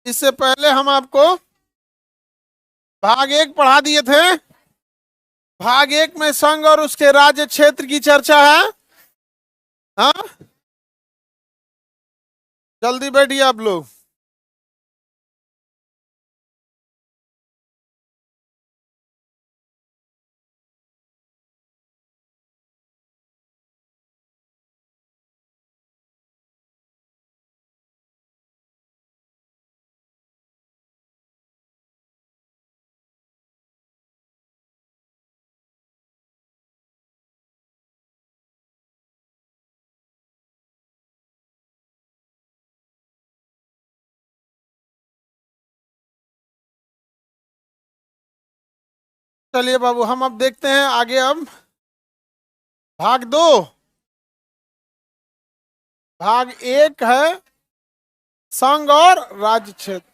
इससे पहले हम आपको भाग 1 पढ़ा दिए थे। भाग 1 में संघ और उसके राज्य क्षेत्र की चर्चा है। हाँ, जल्दी बैठिए आप लोग। चलिए बाबू, हम अब देखते हैं आगे। अब भाग 2। भाग 1 है संघ और राज्य क्षेत्र।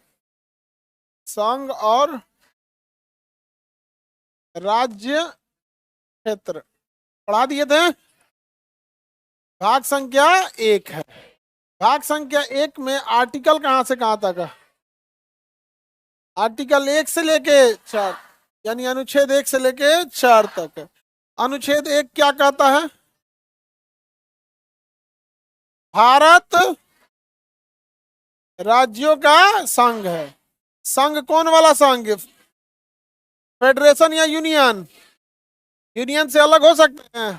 संघ और राज्य क्षेत्र पढ़ा दिए थे। भाग संख्या 1 है। भाग संख्या 1 में आर्टिकल कहां से कहां तक है? आर्टिकल 1 से लेके 4, यानी अनुच्छेद 1 से लेके 4 तक है। अनुच्छेद 1 क्या कहता है? भारत राज्यों का संघ है। संघ कौन वाला संघ? फेडरेशन या यूनियन? यूनियन से अलग हो सकते हैं।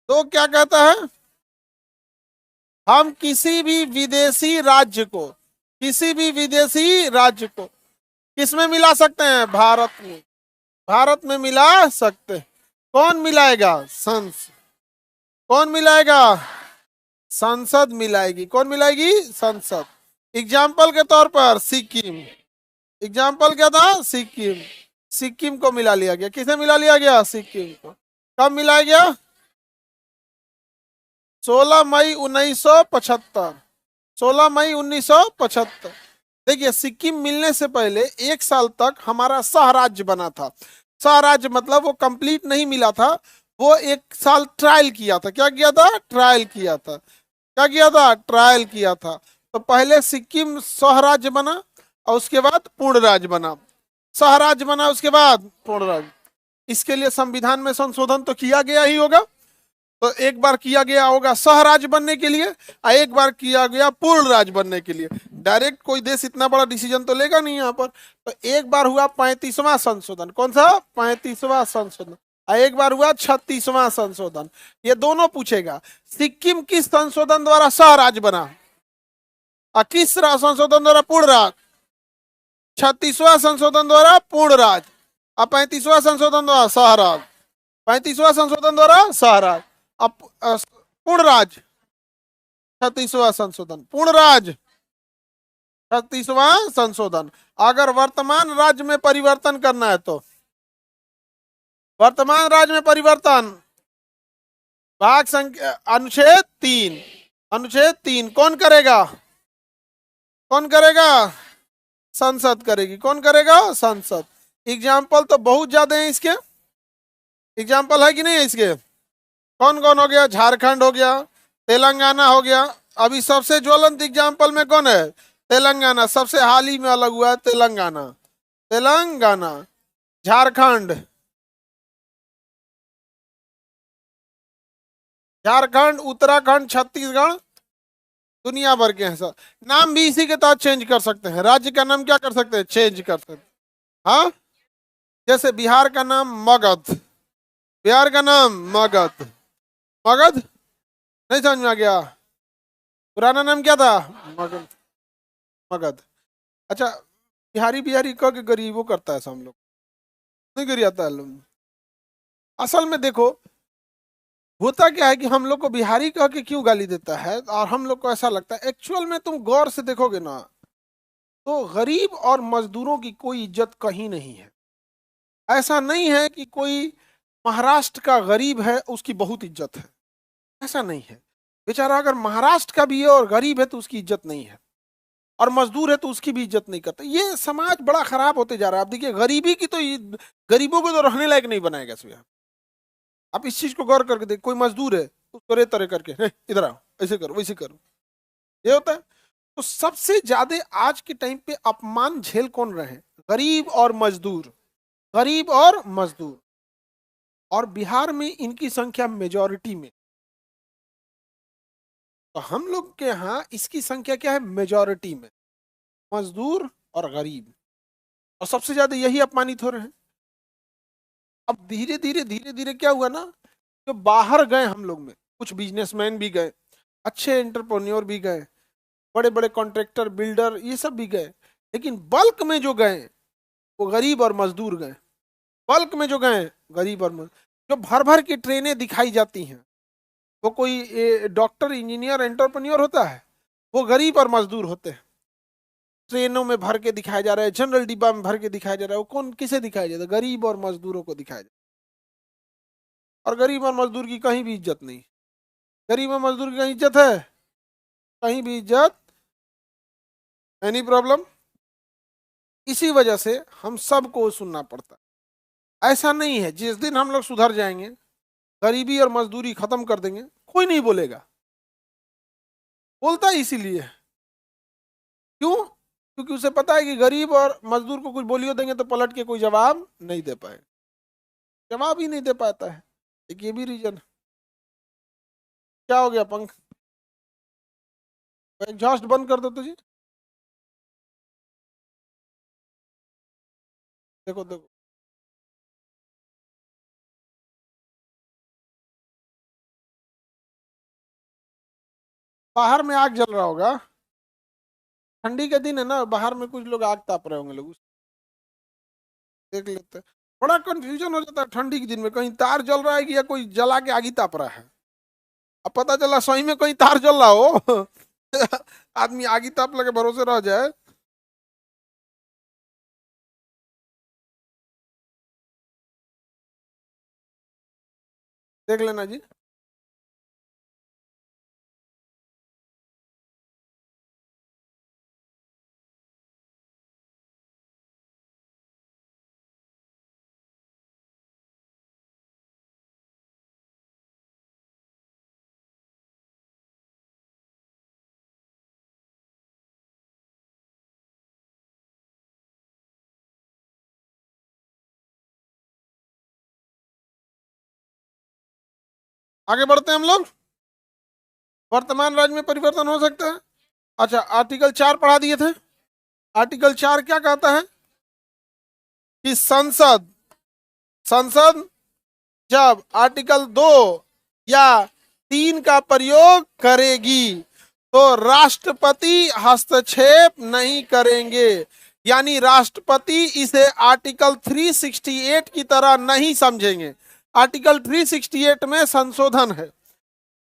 तो क्या कहता है? हम किसी भी विदेशी राज्य को, किसी भी विदेशी राज्य को किसमें मिला सकते हैं? भारत में। भारत में मिला सकते हैं। कौन मिलाएगा? संसद। कौन मिलाएगा? संसद मिलाएगी। कौन मिलाएगी? संसद। एग्जाम्पल के तौर पर सिक्किम। एग्जाम्पल क्या था? सिक्किम। सिक्किम को मिला लिया गया। किसे मिला लिया गया? सिक्किम को। कब मिलाया गया? 16 मई 1975। 16 मई 1975। देखिए, सिक्किम मिलने से पहले 1 साल तक हमारा सह राज्य बना था। सह राज्य मतलब वो कंप्लीट नहीं मिला था, वो 1 साल ट्रायल किया था। क्या किया था? ट्रायल किया था। क्या किया था? ट्रायल किया था। तो पहले सिक्किम सह राज्य बना और उसके बाद पूर्ण राज्य बना। सह राज्य बना, उसके बाद पूर्ण राज्य। इसके लिए संविधान में संशोधन तो किया गया ही होगा। तो एक बार किया गया होगा सह राज्य बनने के लिए और एक बार किया गया पूर्ण राज्य बनने के लिए। डायरेक्ट कोई देश इतना बड़ा डिसीजन तो लेगा नहीं यहाँ पर। तो एक बार हुआ 35वां संशोधन। कौन सा? 35वां संशोधन। और एक बार हुआ 36वां संशोधन। ये दोनों पूछेगा। सिक्किम किस संशोधन द्वारा सह राज्य बना और किस संशोधन द्वारा पूर्ण राज्य? 36वां संशोधन द्वारा पूर्ण राज्य और 35वां संशोधन द्वारा सह राज्य। 35वां संशोधन द्वारा सह राज्य। अब पूर्ण राज्य 36वां संशोधन। पूर्ण राज्य 36वां संशोधन। अगर वर्तमान राज्य में परिवर्तन करना है तो वर्तमान राज्य में परिवर्तन भाग संख्या अनुच्छेद 3। अनुच्छेद 3 कौन करेगा? कौन करेगा? संसद करेगी। कौन करेगा? संसद। एग्जाम्पल तो बहुत ज्यादा है इसके। एग्जाम्पल है कि नहीं है इसके? कौन कौन हो गया? झारखंड हो गया, तेलंगाना हो गया। अभी सबसे ज्वलंत एग्जाम्पल में कौन है? तेलंगाना। सबसे हाल ही में अलग हुआ है तेलंगाना। तेलंगाना, झारखंड, झारखंड, उत्तराखंड, छत्तीसगढ़, दुनिया भर के हैं सर। नाम भी इसी के तहत चेंज कर सकते हैं। राज्य का नाम क्या कर सकते हैं? चेंज कर सकते हैं। हाँ, जैसे बिहार का नाम मगध। बिहार का नाम मगध। मगध नहीं समझ में आ गया? पुराना नाम क्या था? मगध। मगध। अच्छा, बिहारी बिहारी कह के गरीबों करता है हम लोग, नहीं गिर जाता है लोग। असल में देखो, होता क्या है कि हम लोग को बिहारी कह के क्यों गाली देता है और हम लोग को ऐसा लगता है। एक्चुअल में तुम गौर से देखोगे ना तो गरीब और मजदूरों की कोई इज्जत कहीं नहीं है। ऐसा नहीं है कि कोई महाराष्ट्र का गरीब है उसकी बहुत इज्जत है, ऐसा नहीं है। बेचारा अगर महाराष्ट्र का भी है और गरीब है तो उसकी इज्जत नहीं है, और मजदूर है तो उसकी भी इज्जत नहीं करते। ये समाज बड़ा खराब होते जा रहा है। आप देखिए, गरीबी की तो गरीबों को तो रहने लायक नहीं बनाएगा इसमें। आप इस चीज को गौर करके देख, कोई मजदूर है उसको रे तरे करके इधर आओ, ऐसे करो, वैसे करो, ये होता है। तो सबसे ज्यादा आज के टाइम पे अपमान झेल कौन रहे हैं? गरीब और मजदूर, गरीब और मजदूर। और बिहार में इनकी संख्या मेजॉरिटी में। तो हम लोग के यहाँ इसकी संख्या क्या है? मेजॉरिटी में, मजदूर और गरीब। और सबसे ज्यादा यही अपमानित हो रहे हैं। अब धीरे धीरे धीरे धीरे क्या हुआ ना, जो बाहर गए हम लोग में कुछ बिजनेसमैन भी गए, अच्छे एंटरप्रेन्योर भी गए, बड़े बड़े कॉन्ट्रैक्टर बिल्डर ये सब भी गए, लेकिन बल्क में जो गए वो गरीब और मजदूर गए। बल्क में जो गए गरीब और मजदूर। जो भर भर की ट्रेनें दिखाई जाती हैं, वो कोई डॉक्टर इंजीनियर एंटरप्रेन्योर होता है? वो गरीब और मजदूर होते हैं। ट्रेनों में भर के दिखाया जा रहा है, जनरल डिब्बा में भर के दिखाया जा रहा है, वो कौन किसे दिखाया जाता है? गरीब और मजदूरों को दिखाया जाता है। और गरीब और मजदूर की कहीं भी इज्जत नहीं। गरीब और मजदूर की कहीं इज्जत है? कहीं भी इज्जत। Any problem? इसी वजह से हम सबको सुनना पड़ता है। ऐसा नहीं है जिस दिन हम लोग सुधर जाएंगे, गरीबी और मजदूरी खत्म कर देंगे, कोई नहीं बोलेगा। बोलता है इसीलिए, क्यों? क्योंकि उसे पता है कि गरीब और मजदूर को कुछ बोलियो देंगे तो पलट के कोई जवाब नहीं दे पाए, जवाब ही नहीं दे पाता है। एक ये भी रीजन है। क्या हो गया पंख? एग्जॉस्ट बंद कर दो तो जी। देखो देखो, बाहर में आग जल रहा होगा। ठंडी के दिन है ना, बाहर में कुछ लोग आग ताप रहे होंगे, लोग देख लेते हैं। बड़ा कंफ्यूजन हो जाता है ठंडी के दिन में, कहीं तार जल रहा है कि या कोई जला के आग ही ताप रहा है। अब पता चला सही में कहीं तार जल रहा हो आदमी आग ही ताप लगे भरोसे रह जाए। देख लेना जी। आगे बढ़ते हैं हम लोग। वर्तमान राज्य में परिवर्तन हो सकता है। अच्छा, आर्टिकल 4 पढ़ा दिए थे। आर्टिकल 4 क्या कहता है? कि संसद संसद जब आर्टिकल 2 या 3 का प्रयोग करेगी तो राष्ट्रपति हस्तक्षेप नहीं करेंगे। यानी राष्ट्रपति इसे आर्टिकल 368 की तरह नहीं समझेंगे। आर्टिकल 368 में संशोधन है,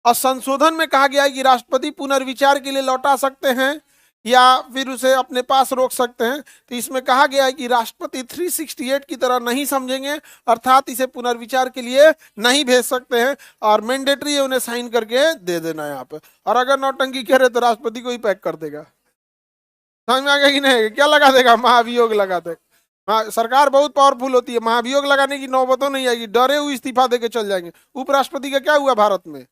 और संशोधन में कहा गया है कि राष्ट्रपति पुनर्विचार के लिए लौटा सकते हैं या फिर उसे अपने पास रोक सकते हैं। तो इसमें कहा गया है कि राष्ट्रपति 368 की तरह नहीं समझेंगे, अर्थात इसे पुनर्विचार के लिए नहीं भेज सकते हैं, और मैंडेटरी है उन्हें साइन करके दे देना है यहाँ पे। और अगर नौटंकी करे तो राष्ट्रपति को ही पैक कर देगा। समझ में आ गया कि नहीं? क्या लगा देगा? महाभियोग लगा देगा। सरकार बहुत पावरफुल होती है, महाभियोग लगाने की नौबतों नहीं आएगी, डरे हुए इस्तीफा देके चल जाएंगे। उपराष्ट्रपति का क्या हुआ भारत में?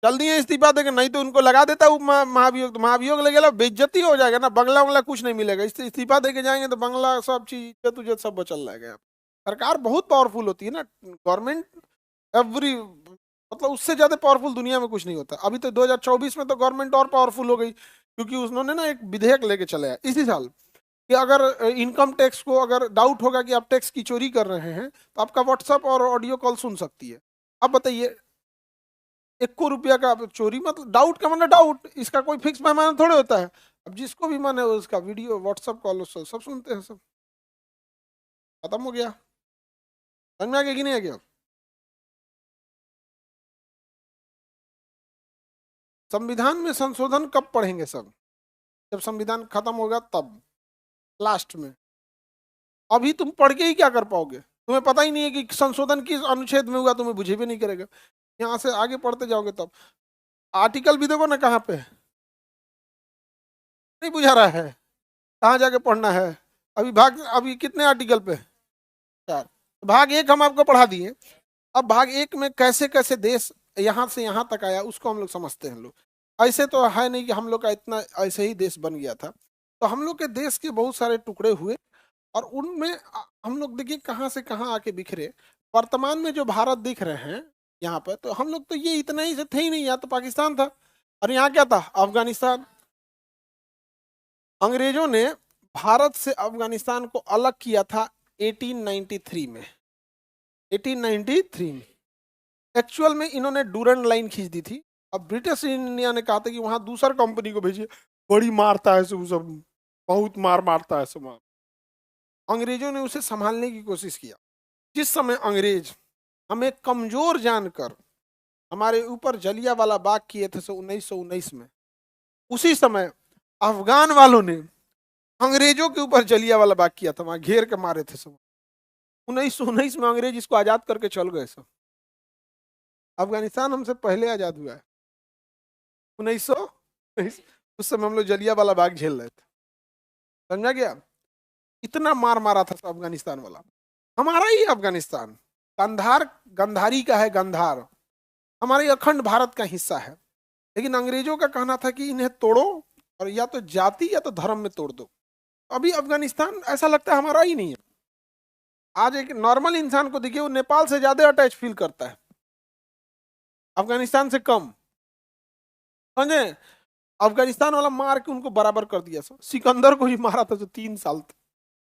चल दिए इस्तीफा देके, नहीं तो उनको लगा देता महाभियोग। तो महाभियोग लगेगा, बेइज्जती हो जाएगा ना, बंगला बंगला कुछ नहीं मिलेगा। इस्तीफा देके जाएंगे तो बंगला सब चीज इज्जत उज्जत सब बचल जाएगा। सरकार बहुत पावरफुल होती है ना, गवर्नमेंट एवरी मतलब उससे ज्यादा पावरफुल दुनिया में कुछ नहीं होता। अभी तो 2024 में तो गवर्नमेंट और पावरफुल हो गई, क्योंकि उन्होंने ना एक विधेयक लेके चले आए इसी साल कि अगर इनकम टैक्स को अगर डाउट होगा कि आप टैक्स की चोरी कर रहे हैं तो आपका व्हाट्सएप और ऑडियो कॉल सुन सकती है। अब बताइए, 1 रुपया का चोरी, मतलब डाउट का मतलब डाउट, इसका कोई फिक्स पैमाना थोड़े होता है। अब जिसको भी मन है उसका वीडियो व्हाट्सएप कॉल सब सुनते हैं, सब खत्म हो गया। समझ में आ गया कि नहीं आ गया? संविधान में संशोधन कब पढ़ेंगे सब? जब संविधान खत्म होगा तब, लास्ट में। अभी तुम पढ़ के ही क्या कर पाओगे? तुम्हें पता ही नहीं है कि संशोधन किस अनुच्छेद में हुआ, तुम्हें बुझे भी नहीं करेगा। यहाँ से आगे पढ़ते जाओगे तब। आर्टिकल भी देखो ना कहाँ पे है। नहीं बुझा रहा है, कहाँ जाके पढ़ना है? अभी कितने आर्टिकल पे? 4। भाग 1 हम आपको पढ़ा दिए। अब भाग 1 में कैसे कैसे देश यहाँ से यहाँ तक आया उसको हम लोग समझते हैं लोग। ऐसे तो है नहीं कि हम लोग का इतना ऐसे ही देश बन गया था। तो हम लोग के देश के बहुत सारे टुकड़े हुए, और उनमें हम लोग देखिए कहाँ से कहाँ आके बिखरे। वर्तमान में जो भारत दिख रहे हैं यहाँ पर, तो हम लोग तो ये इतना ही से थे ही नहीं, यहाँ तो पाकिस्तान था और यहाँ क्या था, अफगानिस्तान। अंग्रेजों ने भारत से अफगानिस्तान को अलग किया था 1893 में। 1893 में एक्चुअल में इन्होंने डूरन लाइन खींच दी थी। अब ब्रिटिश इंडिया ने कहा था कि वहां दूसर कंपनी को भेजिए, बड़ी मारता है सब, बहुत मार मारता है सब। अंग्रेजों ने उसे संभालने की कोशिश किया। जिस समय अंग्रेज हमें कमजोर जानकर हमारे ऊपर जलियांवाला बाग किए थे 1919 में, उसी समय अफगान वालों ने अंग्रेजों के ऊपर जलियांवाला बाग किया था, वहां घेर के मारे थे सब। 1919 में अंग्रेज इसको आजाद करके चल गए सब। अफगानिस्तान हमसे पहले आजाद हुआ है 1900। उस समय हम लोग जलियांवाला बाग झेल रहे थे, समझा गया। इतना मार मारा था अफगानिस्तान वाला। हमारा ही अफगानिस्तान कंधार गंधारी का है, गंधार हमारे अखंड भारत का हिस्सा है। लेकिन अंग्रेजों का कहना था कि इन्हें तोड़ो और या तो जाति या तो धर्म में तोड़ दो। अभी अफगानिस्तान ऐसा लगता है हमारा ही नहीं है। आज एक नॉर्मल इंसान को देखिए, वो नेपाल से ज्यादा अटैच फील करता है, अफगानिस्तान से कम, समझे। अफगानिस्तान वाला मार के उनको बराबर कर दिया। सिकंदर को भी मारा था तो 3 साल तक।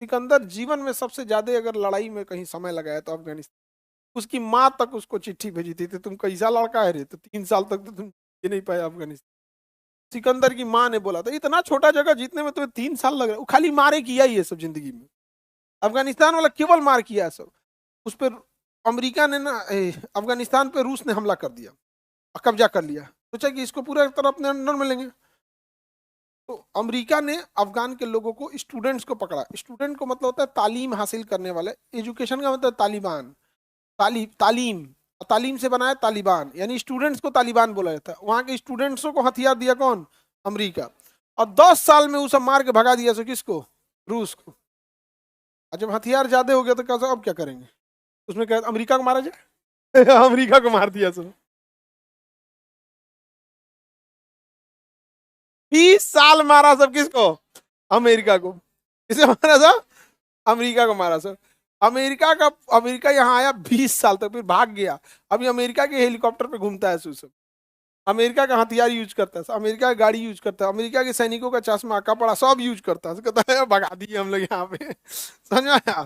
सिकंदर जीवन में सबसे ज्यादा अगर लड़ाई में कहीं समय लगाया तो अफगानिस्तान। उसकी माँ तक उसको चिट्ठी भेजी थी, तुम कैसा लड़का है रे, तो 3 साल तक तो तुम ये नहीं पाए अफगानिस्तान। सिकंदर की माँ ने बोला था इतना छोटा जगह जीतने में तुम्हें 3 साल लग रहे, वो खाली मारे किया ही है सब जिंदगी में। अफगानिस्तान वाला केवल मार किया है सब। उस पर अमेरिका ने ना अफगानिस्तान पे रूस ने हमला कर दिया और कब्जा कर लिया, सोचा कि इसको पूरा तरह अपने अंडर में लेंगे। तो अमेरिका ने अफगान के लोगों को, स्टूडेंट्स को पकड़ा। स्टूडेंट को मतलब होता है तालीम हासिल करने वाले, एजुकेशन का मतलब तालिबान, तालीम, तालीम से बनाया तालिबान, यानी स्टूडेंट्स को तालिबान बोला जाता है। वहां के स्टूडेंट्सों को हथियार दिया कौन, अमेरिका। और 10 साल में उसे मार के भगा दिया। सो किसको, रूस को। और जब हथियार ज्यादा हो गया तो कैसा, अब क्या करेंगे, उसमें क्या अमेरिका को मारा जाए। अमेरिका को मार दिया सो। 20 साल मारा सब, किसको, अमेरिका को। किसे मारा सब, अमेरिका को मारा सर। अमेरिका यहाँ आया 20 साल तक, फिर भाग गया। अभी अमेरिका के हेलीकॉप्टर पे घूमता है सब। अमेरिका का हथियार यूज करता है, अमेरिका का गाड़ी यूज करता है, अमेरिका के सैनिकों का चश्मा कपड़ा सब यूज करता है। कहता है भगा दिए हम लोग यहाँ पे। समझ में आया।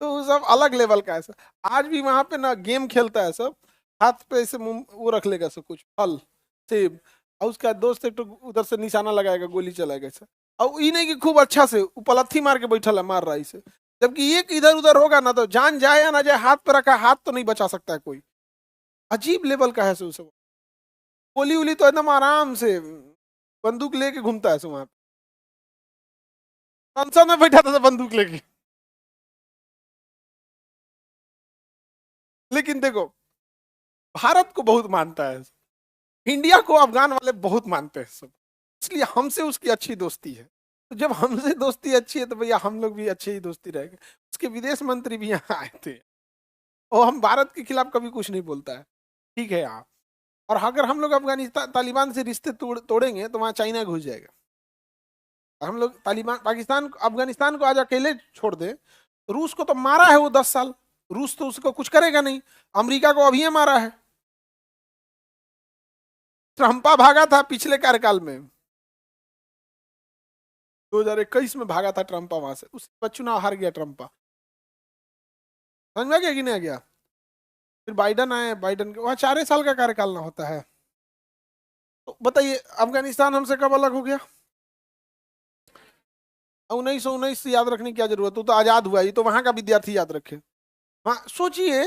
तो वो सब अलग लेवल का है सर। आज भी वहां पे ना गेम खेलता है सब, हाथ पे ऐसे वो रख लेगा सब कुछ फल सेब, और उसका दोस्त एक तो उधर से निशाना लगाएगा, गोली चलाएगा सर। और ये नहीं कि खूब अच्छा से उपलब्धि मार के बैठा है, मार रहा है इसे। जबकि एक इधर उधर होगा ना तो जान जाए या ना जाए, हाथ पे रखा, हाथ तो नहीं बचा सकता है कोई। अजीब लेवल का है सब। गोली उली तो एकदम आराम से बंदूक लेके घूमता है वहां पे। संसद में बैठा था बंदूक लेके। लेकिन देखो, भारत को बहुत मानता है, इंडिया को अफगान वाले बहुत मानते हैं सब, इसलिए हमसे उसकी अच्छी दोस्ती है। तो जब हमसे दोस्ती अच्छी है तो भैया हम लोग भी अच्छे ही दोस्ती रहेंगे। उसके विदेश मंत्री भी यहाँ आए थे, और हम भारत के खिलाफ कभी कुछ नहीं बोलता है, ठीक है यहाँ। और अगर हम लोग अफगानिस्तान तालिबान से रिश्ते तोड़ेंगे तो वहाँ चाइना घुस जाएगा। हम लोग तालिबान पाकिस्तान अफगानिस्तान को आज अकेले छोड़ दे, तो रूस को तो मारा है वो 10 साल, रूस तो उसको कुछ करेगा नहीं। अमेरिका को अभी मारा है, ट्रम्पा भागा था पिछले कार्यकाल में, 2021 में भागा था ट्रम्पा वहां से, उस पर चुनाव हार गया ट्रम्पा। समझ में आ गया कि नहीं आ गया। फिर बाइडन आए, बाइडन के वहां 4 साल का कार्यकाल ना होता है। तो बताइए अफगानिस्तान हमसे कब अलग हो गया। 1919 से याद रखने की क्या जरूरत, तो आजाद हुआ, ये तो वहां का विद्यार्थी याद रखे। हाँ सोचिए,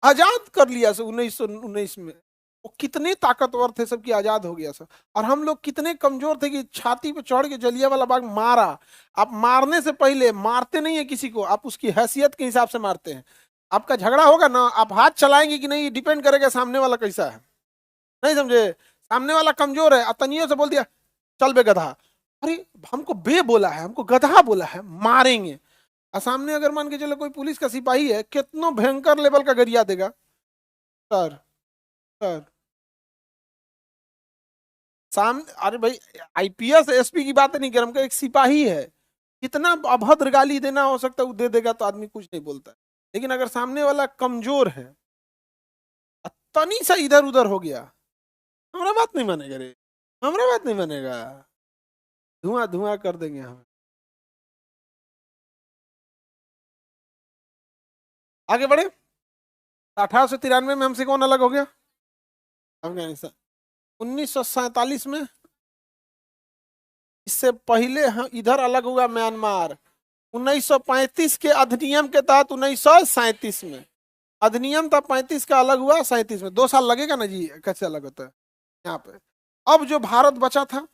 आजाद कर लिया सर 1919 में। वो कितने ताकतवर थे सब, कि आजाद हो गया सर। और हम लोग कितने कमजोर थे कि छाती पे चढ़ के जलियांवाला बाग मारा। आप मारने से पहले मारते नहीं है किसी को, आप उसकी हैसियत के हिसाब से मारते हैं। आपका झगड़ा होगा ना, आप हाथ चलाएंगे कि नहीं, डिपेंड करेगा सामने वाला कैसा है। नहीं समझे, सामने वाला कमजोर है, अतनियों से बोल दिया चल बे गधा, अरे हमको बे बोला है, हमको गधा बोला है, मारेंगे। और सामने अगर मान के चलो कोई पुलिस का सिपाही है, कितना भयंकर लेवल का गरिया देगा, सर सर सामने, अरे भाई आईपीएस एसपी की बात नहीं कर, हमको एक सिपाही है, कितना अभद्र गाली देना हो सकता है वो दे देगा तो आदमी कुछ नहीं बोलता है। लेकिन अगर सामने वाला कमजोर है, तनी सा इधर उधर हो गया, हमारा बात नहीं मानेगा रे, हमारा बात नहीं मानेगा, धुआं धुआं कर देंगे हम। आगे बढ़े। 1893 में हमसे कौन अलग हो गया? अफगानिस्तान। 1947 में, इससे पहले हम इधर अलग हुआ म्यांमार। 1935 के अधिनियम के तहत 1937 में, अधिनियम था 35 का, अलग हुआ 37 में। 2 साल लगेगा ना जी, कैसे अलग होता है यहाँ पे। अब जो भारत बचा था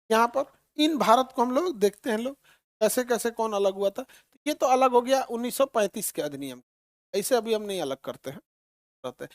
यहाँ पर, इन भारत को हम लोग देखते हैं, लोग कैसे कैसे कौन अलग हुआ था। ये तो अलग हो गया 1935 के अधिनियम, ऐसे अभी हम नहीं अलग करते हैं, रहते हैं।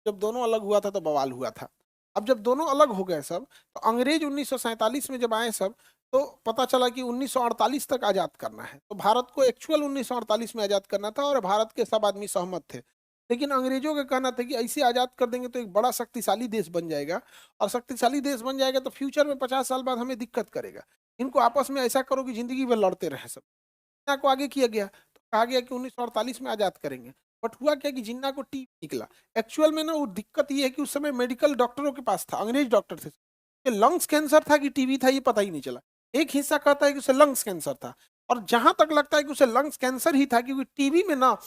जब दोनों अलग हुआ था तो बवाल हुआ था। अब जब दोनों अलग हो गए सब, तो अंग्रेज 1947 में जब आए सब, तो पता चला कि 1948 तक आजाद करना है। तो भारत को एक्चुअल 1948 में आजाद करना था और भारत के सब आदमी सहमत थे। लेकिन अंग्रेजों का कहना था कि ऐसे आजाद कर देंगे तो एक बड़ा शक्तिशाली देश बन जाएगा, और शक्तिशाली देश बन जाएगा तो फ्यूचर में 50 साल बाद हमें दिक्कत करेगा। इनको आपस में ऐसा करो कि जिंदगी भर लड़ते रहे सब। जिन्ना को आगे किया गया, तो कहा गया कि 1948 में आजाद करेंगे। बट हुआ क्या कि जिन्ना को टीबी निकला। एक्चुअल में ना वो दिक्कत ये है कि उस समय मेडिकल डॉक्टरों के पास था, अंग्रेज डॉक्टर थे, कि लंग्स कैंसर था कि टीबी था ये पता ही नहीं चला। एक हिस्सा कहता है कि उसे लंग्स कैंसर था, और जहां तक लगता है कि उसे लंग्स कैंसर ही था, क्योंकि टीबी में ना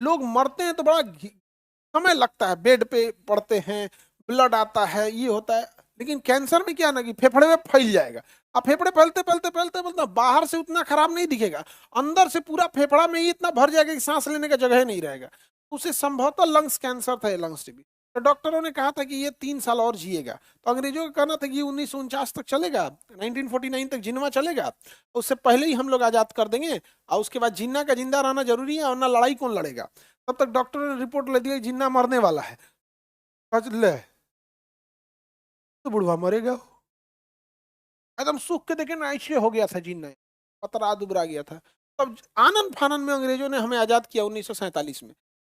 लोग मरते हैं तो बड़ा समय लगता है, बेड पे पड़ते हैं, ब्लड आता है, ये होता है। लेकिन कैंसर में क्या ना कि फेफड़े में फैल जाएगा। अब फेफड़े फैलते फैलते फैलते फैलते बाहर से उतना खराब नहीं दिखेगा, अंदर से पूरा फेफड़ा में ही इतना भर जाएगा कि सांस लेने का जगह नहीं रहेगा। उसे संभवतः लंग्स कैंसर था, लंग्स टीबी। तो डॉक्टरों ने कहा था कि ये 3 साल और जिएगा। तो अंग्रेजों का कहना था कि 1949 तक चलेगा, 1949 तक जिन्ना चलेगा, उससे पहले ही हम लोग आजाद कर देंगे, और उसके बाद जिन्ना का जिंदा रहना जरूरी है, वरना लड़ाई कौन लड़ेगा। तब तक डॉक्टरों ने रिपोर्ट ले दिया जिन्ना मरने वाला है। ले, तो बुढ़वा मरेगा, एकदम सूख के देखे ना ऐसे हो गया था जिन्ना, पतरा दुबरा गया था। तब आनंद फानन में अंग्रेजों ने हमें आजाद किया 1947 में।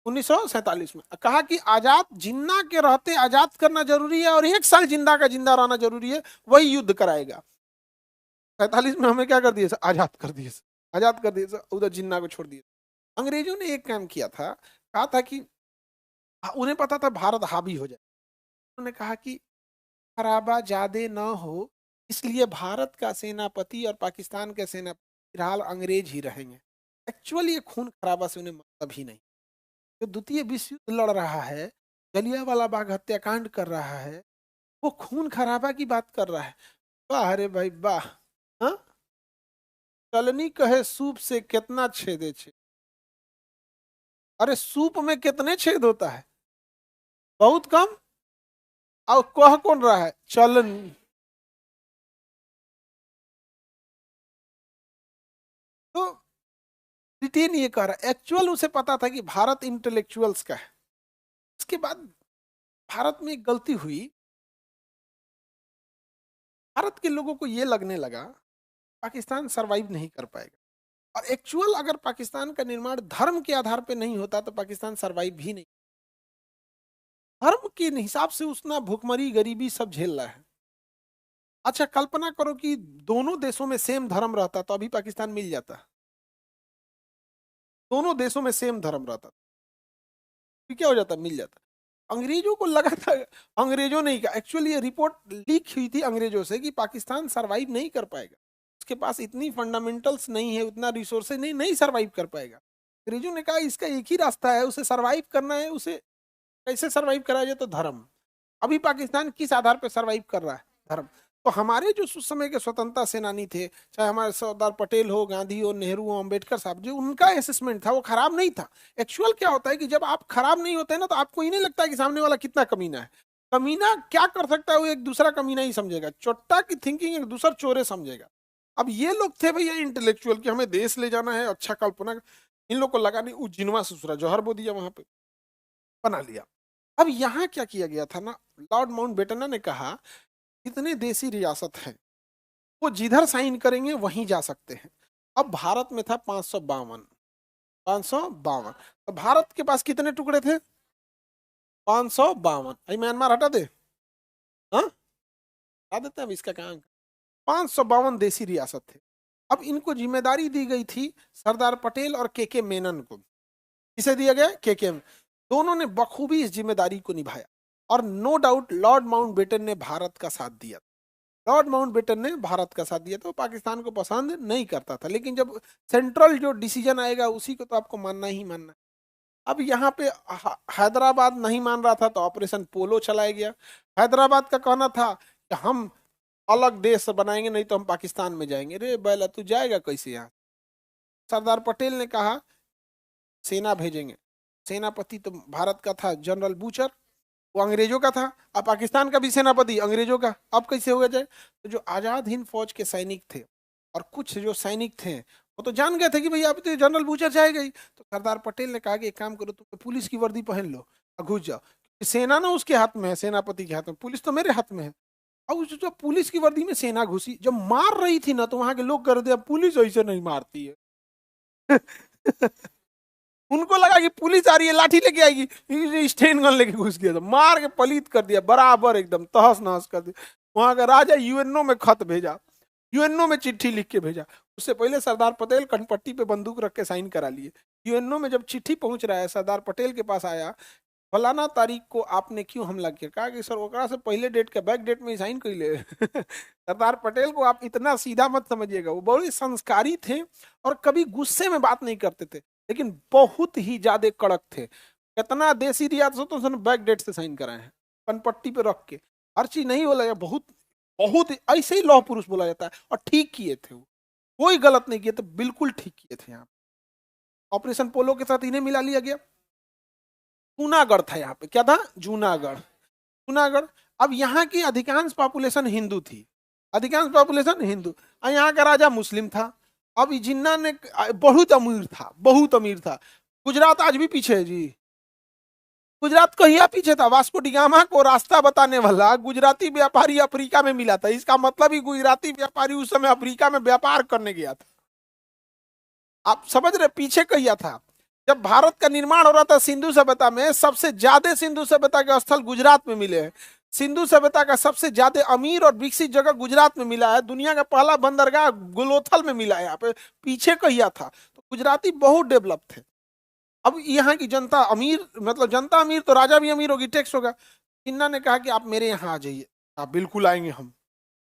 1947 में कहा कि आजाद जिन्ना के रहते आजाद करना जरूरी है, और 1 साल जिंदा का जिंदा रहना जरूरी है, वही युद्ध कराएगा। 47 में हमें क्या कर दिए, आजाद कर दिए, आजाद कर दिए, उधर जिन्ना को छोड़ दिए। अंग्रेजों ने एक काम किया था, कहा था कि उन्हें पता था भारत हावी हो जाए। उन्होंने कहा कि खराबा ज्यादा न हो, इसलिए भारत का सेनापति और पाकिस्तान के सेनापति फिलहाल अंग्रेज ही रहेंगे। एक्चुअली ये खून खराबा से उन्हें मतलब ही नहीं। जो द्वितीय विश्व युद्ध लड़ रहा है, जलियांवाला बाग हत्याकांड कर रहा है, वो खून खराबा की बात कर रहा है। वाह अरे भाई वाह। हाँ, चलनी कहे सूप से कितना छेदे छे। अरे सूप में कितने छेद होता है, बहुत कम। और कह कौन रहा है, चलन। तो ब्रिटेन ये कह रहा है, एक्चुअल उसे पता था कि भारत इंटेलेक्चुअल्स का है। उसके बाद भारत में एक गलती हुई, भारत के लोगों को ये लगने लगा पाकिस्तान सरवाइव नहीं कर पाएगा। और एक्चुअल अगर पाकिस्तान का निर्माण धर्म के आधार पे नहीं होता तो पाकिस्तान सरवाइव भी नहीं। धर्म के हिसाब से उसना भूखमरी गरीबी सब झेल रहा है। अच्छा कल्पना करो कि दोनों देशों में सेम धर्म रहता तो अभी पाकिस्तान मिल जाता। दोनों देशों में सेम धर्म रहता तो क्या हो जाता, मिल जाता। अंग्रेजों को लगा था, अंग्रेजों ने कहा, एक्चुअली ये रिपोर्ट लीक हुई थी अंग्रेजों से कि पाकिस्तान सरवाइव नहीं कर पाएगा, उसके पास इतनी फंडामेंटल्स नहीं है, उतना रिसोर्सेज नहीं, नहीं सरवाइव कर पाएगा। अंग्रेजों ने कहा इसका एक ही रास्ता है, उसे सरवाइव करना है। उसे कैसे सरवाइव कराया जाए, तो धर्म। अभी पाकिस्तान किस आधार पर सरवाइव कर रहा है, धर्म। तो हमारे जो उस समय के स्वतंत्रता सेनानी थे, चाहे हमारे सरदार पटेल हो, गांधी हो, नेहरू हो, अम्बेडकर साहब, जो उनका असेसमेंट था वो खराब नहीं था। एक्चुअल क्या होता है कि जब आप खराब नहीं होते ना, तो आपको ही नहीं लगता कि सामने वाला कितना कमीना है। कमीना क्या कर सकता है, वो एक दूसरा कमीना ही समझेगा। चोट्टा की थिंकिंग एक दूसरा चोरे समझेगा। अब ये लोग थे भैया इंटेलेक्चुअल कि हमें देश ले जाना है, अच्छा कल्पना। इन लोग को लगा नहीं, जिनवा ससुरा जौहर बो दिया वहां पे, बना लिया। अब यहाँ क्या किया गया था ना, लॉर्ड माउंटबेटन ने कहा इतने देसी रियासत हैं, वो जिधर साइन करेंगे वहीं जा सकते हैं। अब भारत में था 552, 552। तो भारत के पास कितने टुकड़े थे, 552। म्यांमार हटा दे, हाँ बता देते हैं अब इसका काम। 552 देसी रियासत थे। अब इनको जिम्मेदारी दी गई थी सरदार पटेल और के मेनन को। किसे दिया गया? के दोनों ने बखूबी इस जिम्मेदारी को निभाया और नो डाउट लॉर्ड माउंटबेटन ने भारत का साथ दिया। लॉर्ड माउंटबेटन ने भारत का साथ दिया तो पाकिस्तान को पसंद नहीं करता था, लेकिन जब सेंट्रल जो डिसीजन आएगा उसी को तो आपको मानना ही मानना है। अब यहाँ पे हैदराबाद नहीं मान रहा था तो ऑपरेशन पोलो चलाया गया। हैदराबाद का कहना था कि हम अलग देश बनाएंगे, नहीं तो हम पाकिस्तान में जाएंगे। रे बैला तू जाएगा कैसे यहाँ? सरदार पटेल ने कहा सेना भेजेंगे। सेनापति तो भारत का था जनरल बूचर, वो अंग्रेजों का था। अब पाकिस्तान का भी सेनापति अंग्रेजों का, अब कैसे हो जाए? तो जो आजाद हिंद फौज के सैनिक थे और कुछ जो सैनिक थे वो तो जान गए थे कि भाई अब तो जनरल बूचर जाएगा ही। तो सरदार पटेल ने कहा कि एक काम करो, तुम पुलिस की वर्दी पहन लो और घुस जाओ। सेना ना उसके हाथ में है, सेनापति के हाथ में, पुलिस तो मेरे हाथ में है। अब जो पुलिस की वर्दी में सेना घुसी, जब मार रही थी ना तो वहां के लोग कर दिया पुलिस ऐसे नहीं मारती है। उनको लगा कि पुलिस आ रही है लाठी लेके आएगी, स्टेन गन लेके घुस गया, तो मार के पलीत कर दिया, बराबर एकदम तहस नहस कर दिया। वहां का राजा यूएनओ में खत भेजा, यूएनओ में चिट्ठी लिख के भेजा। उससे पहले सरदार पटेल कनपट्टी पे बंदूक रख के साइन करा लिए। यूएनओ में जब चिट्ठी पहुंच रहा है, सरदार पटेल के पास आया, फलाना तारीख को आपने क्यों हमला किया? कहा कि सर ओकरा से पहले डेट के बैक डेट में साइन कर ले। सरदार पटेल को आप इतना सीधा मत समझिएगा, वो बड़े संस्कारी थे और कभी गुस्से में बात नहीं करते थे, लेकिन बहुत ही ज्यादा कड़क थे। कितना देसी रियासत तो बैक डेट से साइन कराए हैं, पनपट्टी पे रख के, हर चीज नहीं बोला। बहुत बहुत ऐसे ही लौह पुरुष बोला जाता है। और ठीक किए थे वो, कोई गलत नहीं किए थे, बिल्कुल ठीक किए थे। यहाँ ऑपरेशन पोलो के साथ इन्हें मिला लिया गया। जूनागढ़ था यहाँ पे, क्या था? जूनागढ़। जूनागढ़। अब यहाँ की अधिकांश पॉपुलेशन हिंदू थी, अधिकांश पॉपुलेशन हिंदू, और यहाँ का राजा मुस्लिम था। अब जिन्ना ने बहुत अमीर था, बहुत अमीर था। गुजरात आज भी पीछे है जी, गुजरात कहीं पीछे था। वास्को डिगामा को रास्ता बताने वाला गुजराती व्यापारी अफ्रीका में मिला था। इसका मतलब ही गुजराती व्यापारी उस समय अफ्रीका में व्यापार करने गया था। आप समझ रहे पीछे कहिया था? जब भारत का निर्माण हो रहा था सिंधु सभ्यता में, सबसे ज्यादा सिंधु सभ्यता के स्थल गुजरात में मिले हैं। सिंधु सभ्यता का सबसे ज्यादा अमीर और विकसित जगह गुजरात में मिला है। दुनिया का पहला बंदरगाह गुलोथल में मिला है। यहाँ पे पीछे कहिया था, तो गुजराती बहुत डेवलप थे। अब यहाँ की जनता अमीर, मतलब जनता अमीर तो राजा भी अमीर होगी, टैक्स होगा। जिन्ना ने कहा कि आप मेरे यहाँ आ जाइए। आप बिल्कुल आएंगे हम।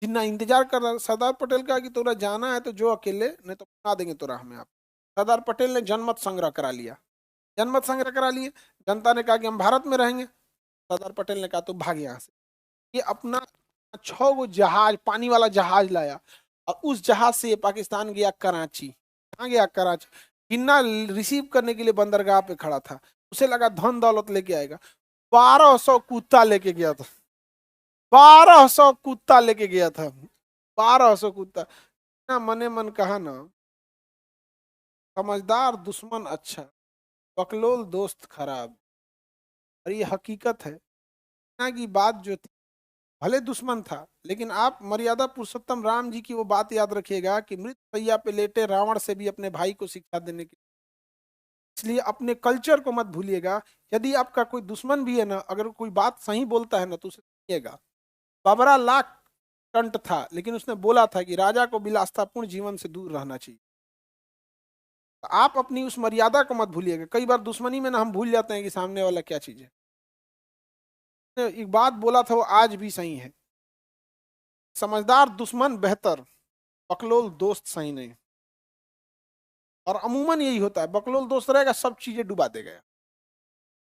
जिन्ना इंतजार कर रहा। सरदार पटेल कहा कि तोरा जाना है तो जो अकेले, नहीं तो बना देंगे तोरा हमें। आप सरदार पटेल ने जनमत संग्रह करा लिया। जनमत संग्रह करा लिए। जनता ने कहा कि हम भारत में रहेंगे। सरदार पटेल ने कहा तो भाग यहाँ से। ये अपना 6 गो जहाज, पानी वाला जहाज लाया और उस जहाज से ये पाकिस्तान गया कराची। कहाँ गया? कराची। जिन्ना रिसीव करने के लिए बंदरगाह पे खड़ा था। उसे लगा धन दौलत लेके आएगा। 1200 कुत्ता लेके गया था। 1200 कुत्ता लेके गया था। 1200 कुत्ता ना। मने मन कहा ना, समझदार दुश्मन अच्छा, बकलोल दोस्त खराब। और ये हकीकत है ना की बात जो थी, भले दुश्मन था लेकिन आप मर्यादा पुरुषोत्तम राम जी की वो बात याद रखिएगा कि मृत सैया पे लेटे रावण से भी अपने भाई को शिक्षा देने की। इसलिए अपने कल्चर को मत भूलिएगा। यदि आपका कोई दुश्मन भी है ना, अगर कोई बात सही बोलता है ना तो उसे सुनिएगा। बाबरा लाख कंठ था लेकिन उसने बोला था कि राजा को विलासतापूर्ण जीवन से दूर रहना चाहिए। तो आप अपनी उस मर्यादा को मत भूलिएगा। कई बार दुश्मनी में ना हम भूल जाते हैं कि सामने वाला क्या चीज है। एक बात बोला था वो आज भी सही है, समझदार दुश्मन बेहतर, बकलोल दोस्त सही नहीं। और अमूमन यही होता है, बकलोल दोस्त रहेगा सब चीजें डुबा देगा,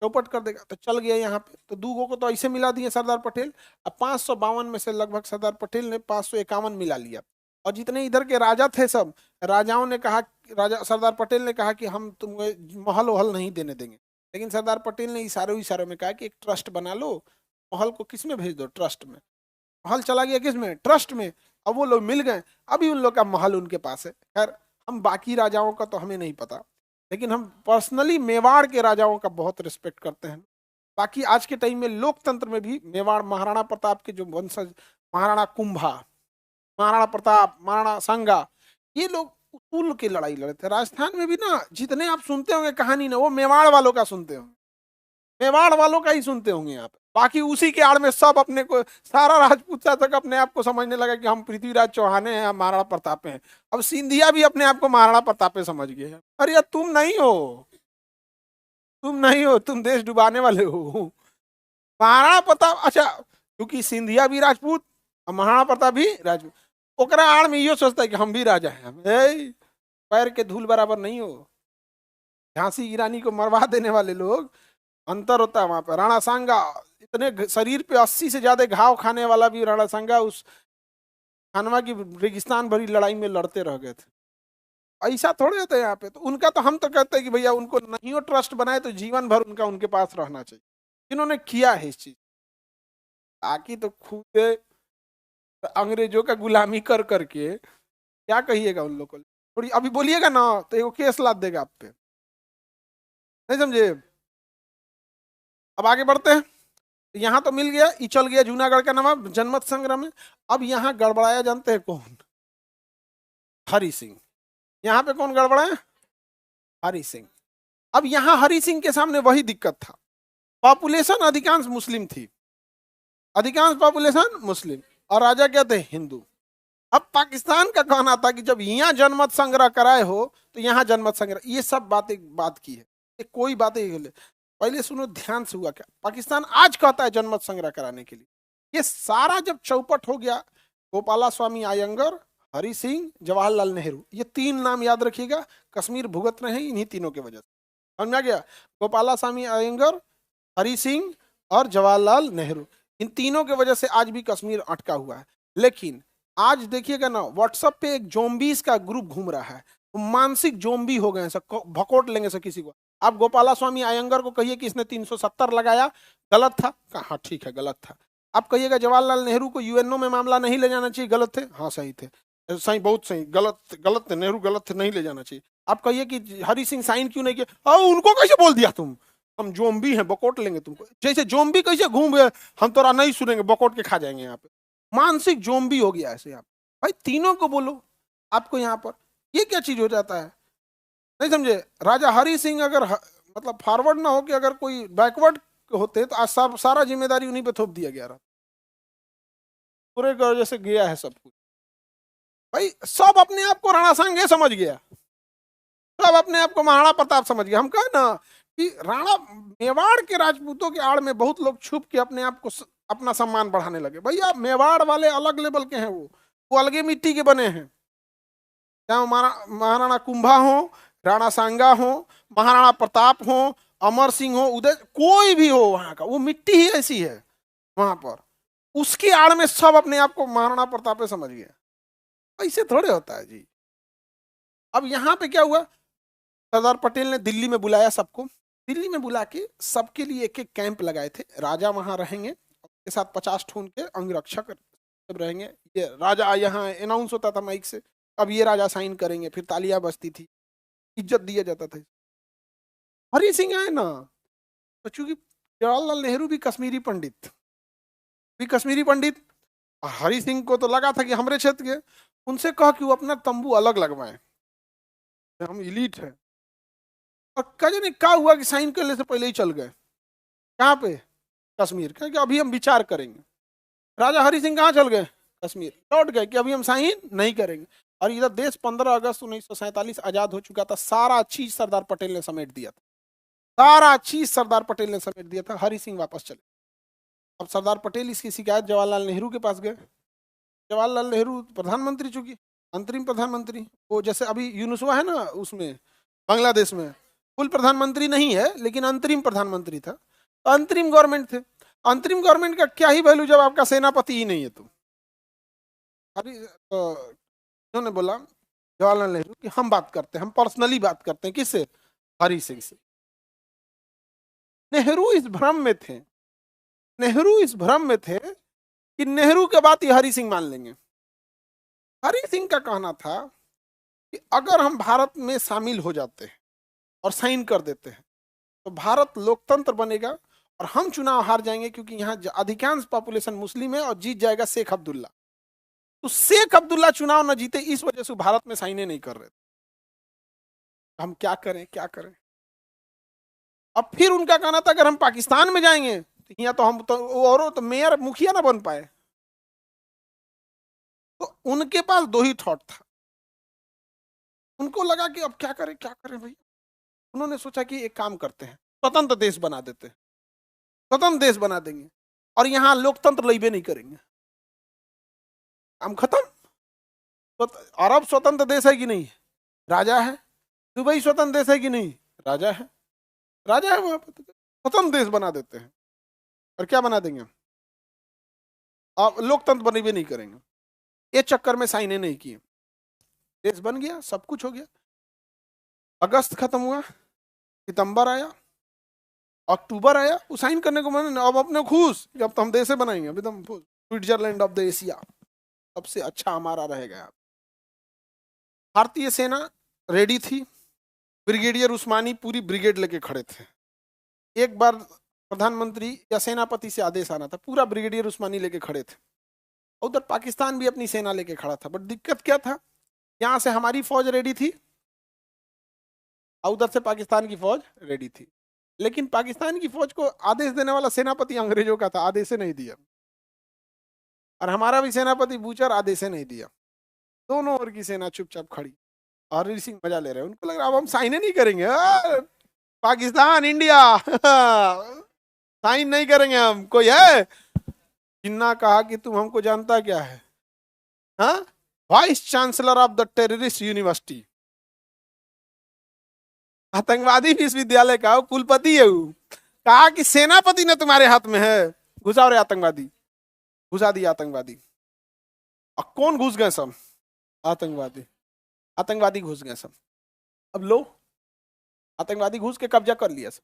चौपट कर देगा। तो चल गया यहाँ पे। तो दूगो को तो ऐसे मिला दिए सरदार पटेल। अब 552 में से लगभग सरदार पटेल ने 551 मिला लिया। और जितने इधर के राजा थे सब राजाओं ने कहा, राजा सरदार पटेल ने कहा कि हम तुम्हें महल वहल नहीं देने देंगे। लेकिन सरदार पटेल ने इशारों में कहा कि एक ट्रस्ट बना लो। महल को किस में भेज दो? ट्रस्ट में। महल चला गया किस में? ट्रस्ट में। अब वो लोग मिल गए, अभी उन लोग का महल उनके पास है। खैर हम बाकी राजाओं का तो हमें नहीं पता, लेकिन हम पर्सनली मेवाड़ के राजाओं का बहुत रिस्पेक्ट करते हैं। बाकी आज के टाइम में लोकतंत्र में भी मेवाड़ महाराणा प्रताप के जो वंशज, महाराणा कुंभा, महाराणा प्रताप, महाराणा संगा, ये लोग उसूल की लड़ाई लड़े थे। राजस्थान में भी ना जितने आप सुनते होंगे कहानी ना, वो मेवाड़ वालों का सुनते होंगे, मेवाड़ वालों का ही सुनते होंगे आप। बाकी उसी के आड़ में सब अपने को, सारा राजपूत शासक अपने आप को समझने लगा कि हम पृथ्वीराज चौहान हैं, हम महाराणा प्रताप हैं। अब सिंधिया भी अपने आप को महाराणा प्रताप समझ गए हैं। अरे यार तुम नहीं हो, तुम नहीं हो, तुम देश डुबाने वाले हो। महाराणा प्रताप, अच्छा क्योंकि सिंधिया भी राजपूत और महाराणा प्रताप भी राजपूत, ओकरा आड़ में यो सोचता है कि हम भी राजा हैं। पैर के धूल बराबर नहीं हो। झांसी की रानी को मरवा देने वाले लोग, अंतर होता है वहां पर। राणा सांगा इतने शरीर पे 80 से ज्यादा घाव खाने वाला भी राणा सांगा उस खानवा की रेगिस्तान भरी लड़ाई में लड़ते रह गए थे। ऐसा थोड़े होता है यहाँ पे। तो उनका तो हम तो कहते हैं कि भैया उनको नहीं हो ट्रस्ट बनाए तो जीवन भर उनका उनके पास रहना चाहिए, जिन्होंने किया है इस चीज। बाकी तो खुद अंग्रेजों का गुलामी कर करके क्या कहिएगा उन लोगों को। थोड़ी अभी बोलिएगा ना तो एगो केस लाद देगा आप पे, नहीं समझे। अब आगे बढ़ते हैं। यहाँ तो मिल गया, ये चल गया जूनागढ़ का नवाब जनमत संग्रह में। अब यहाँ गड़बड़ाया जानते हैं कौन? हरि सिंह। यहाँ पे कौन गड़बड़ाया? हरि सिंह। अब यहाँ हरि सिंह के सामने वही दिक्कत था, पॉपुलेशन अधिकांश मुस्लिम थी, अधिकांश पॉपुलेशन मुस्लिम, और राजा क्या थे? हिंदू। अब पाकिस्तान का कहना था कि जब यहाँ जनमत संग्रह कराए हो तो यहाँ जनमत संग्रह, ये सब बात की है, ये कोई बातें पहले सुनो ध्यान से। हुआ क्या? पाकिस्तान आज कहता है जनमत संग्रह कराने के लिए। ये सारा जब चौपट हो गया, गोपाला स्वामी अयंगर, हरि सिंह, जवाहरलाल नेहरू, ये तीन नाम याद रखिएगा। कश्मीर भुगत रहे हैं इन्हीं तीनों की वजह से, समझ आ गया? गोपाला स्वामी अयंगर, हरि सिंह और जवाहरलाल नेहरू, इन तीनों की वजह से आज भी कश्मीर अटका हुआ है। लेकिन आज देखिएगा ना, व्हाट्सएप पे एक जोम्बीज का ग्रुप घूम रहा है, मानसिक जोम्बी हो गए, भकोट लेंगे से किसी को। आप गोपाला स्वामी अयंगर को कहिए कि इसने 370 लगाया, गलत था, हाँ ठीक है गलत था। आप कहिएगा जवाहरलाल नेहरू को यूएनओ में मामला नहीं ले जाना चाहिए, गलत थे, हाँ सही थे, सही बहुत सही, गलत थे नेहरू, गलत थे, नहीं ले जाना चाहिए। आप कहिए कि हरि सिंह साइन क्यों नहीं किया, उनको कैसे बोल दिया तुम, हम जोम्बी हैं, बकोट लेंगे तुमको। जैसे जोम्बी कैसे घूम गए, हम तो नहीं सुनेंगे, बकोट के खा जाएंगे। यहाँ पे मानसिक जोम्बी हो गया ऐसे। आप भाई तीनों को बोलो, आपको यहाँ पर ये क्या चीज हो जाता है, नहीं समझे। राजा हरि सिंह अगर मतलब फॉरवर्ड ना हो कि अगर कोई बैकवर्ड होते तो आज सारा जिम्मेदारी उन्हीं पे थोप दिया गया रहा, पूरे वजह से गया है सब कुछ। भाई सब अपने आप को राणा सांगे समझ गया, सब अपने आप को महाराणा प्रताप समझ गया। हम कहे ना कि राणा मेवाड़ के राजपूतों के आड़ में बहुत लोग छुप के अपने आप को अपना सम्मान बढ़ाने लगे। भैया मेवाड़ वाले अलग लेवल के हैं, वो अलगे मिट्टी के बने हैं। चाहे महाराणा कुंभा हो, राणा सांगा हो, महाराणा प्रताप हो, अमर सिंह हो, उदय, कोई भी हो, वहां का वो मिट्टी ही ऐसी है वहां पर। उसकी आड़ में सब अपने आप को महाराणा प्रताप समझ गया। ऐसे थोड़े होता है जी। अब यहाँ पे क्या हुआ, सरदार पटेल ने दिल्ली में बुलाया सबको, दिल्ली में बुला के सबके लिए एक एक कैंप लगाए थे। राजा वहां रहेंगे, के साथ 50 ठून के अंगरक्षक सब रहेंगे। ये राजा यहाँ अनाउंस होता था माइक से, अब ये राजा साइन करेंगे, फिर तालियां बजती थी, इज्जत दिया जाता था। हरि सिंह आए ना, तो चूंकि जवाहरलाल नेहरू भी कश्मीरी पंडित, हरि सिंह को तो लगा था कि हमारे क्षेत्र के, उनसे कहा कि वो अपना तंबू अलग लगवाएं, हम इलीट है। और कहीं क्या हुआ कि साइन करने से पहले ही चल गए। कहाँ पे? कश्मीर। क्योंकि अभी हम विचार करेंगे। राजा हरि सिंह कहाँ चल गए? कश्मीर। लौट गए कि अभी हम साइन नहीं करेंगे। और इधर देश 15 अगस्त 1947 आजाद हो चुका था, सारा चीज सरदार पटेल ने समेट दिया था, सारा चीज सरदार पटेल ने समेट दिया था। हरि सिंह वापस चले। अब सरदार पटेल इसकी शिकायत जवाहरलाल नेहरू के पास गए। जवाहरलाल नेहरू प्रधानमंत्री, चूंकि अंतरिम प्रधानमंत्री, वो जैसे अभी यूनुसवा है ना उसमें बांग्लादेश में, फुल प्रधानमंत्री नहीं है लेकिन अंतरिम प्रधानमंत्री था, तो अंतरिम गवर्नमेंट थे। अंतरिम गवर्नमेंट का क्या ही वैल्यू जब आपका सेनापति ही नहीं है। तो उन्होंने बोला जवाहरलाल नेहरू कि हम बात करते हैं, हम पर्सनली बात करते हैं। किससे? हरि सिंह से। नेहरू इस भ्रम में थे, नेहरू इस भ्रम में थे कि नेहरू के बात ये हरि सिंह मान लेंगे। हरि सिंह का कहना था कि अगर हम भारत में शामिल हो जाते हैं और साइन कर देते हैं तो भारत लोकतंत्र बनेगा और हम चुनाव हार जाएंगे, क्योंकि यहाँ अधिकांश पॉपुलेशन मुस्लिम है, और जीत जाएगा शेख अब्दुल्ला। तो शेख अब्दुल्ला चुनाव न जीते, इस वजह से भारत में साइने नहीं कर रहे थे। हम क्या करें, क्या करें। अब फिर उनका कहना था अगर हम पाकिस्तान में जाएंगे यहाँ तो हम तो और तो मेयर मुखिया ना बन पाए। तो उनके पास दो ही थॉट था, उनको लगा कि अब क्या करें भाई। उन्होंने सोचा कि एक काम करते हैं, स्वतंत्र देश बना देते हैं, स्वतंत्र देश बना देंगे और यहाँ लोकतंत्र लेबे नहीं करेंगे, हम खत्म। अरब स्वतंत्र देश है कि नहीं, राजा है। दुबई स्वतंत्र देश है कि नहीं, राजा है, राजा है वहां पर। स्वतंत्र देश बना देते हैं और क्या बना देंगे, अब लोकतंत्र बनेबे नहीं करेंगे। ये चक्कर में साइन नहीं किए, देश बन गया, सब कुछ हो गया। अगस्त खत्म हुआ, सितंबर आया, अक्टूबर आया, वो साइन करने को मन, अब अपने खुश, अब तो हम देश बनाएंगे, अभी तो स्विट्जरलैंड ऑफ द एशिया, सबसे अच्छा हमारा रहेगा। भारतीय सेना रेडी थी, ब्रिगेडियर उस्मानी पूरी ब्रिगेड लेके खड़े थे। एक बार प्रधानमंत्री या सेनापति से आदेश आना था, पूरा ब्रिगेडियर उस्मानी लेके खड़े थे। उधर पाकिस्तान भी अपनी सेना लेके खड़ा था, बट दिक्कत क्या था, यहां से हमारी फौज रेडी थी और उधर से पाकिस्तान की फौज रेडी थी, लेकिन पाकिस्तान की फौज को आदेश देने वाला सेनापति अंग्रेजों का था, आदेश नहीं दिया, और हमारा भी सेनापति बूचर आदेश नहीं दिया। दोनों ओर की सेना चुपचाप खड़ी और हरि सिंह मजा ले रहे हैं। उनको लग रहा अब हम साइन नहीं करेंगे, पाकिस्तान इंडिया साइन नहीं करेंगे हम। कोई है, जिन्ना कहा कि तुम हमको जानता क्या है, हाँ, vice chancellor of the terrorist university, आतंकवादी विश्वविद्यालय का कुलपति है वो। कहा कि सेनापति ने तुम्हारे हाथ में है, घुसाओ रे आतंकवादी, घुसा दिया आतंकवादी। और कौन घुस गए, सब आतंकवादी, आतंकवादी घुस गए सब। अब लो, आतंकवादी घुस के कब्जा कर लिया सब,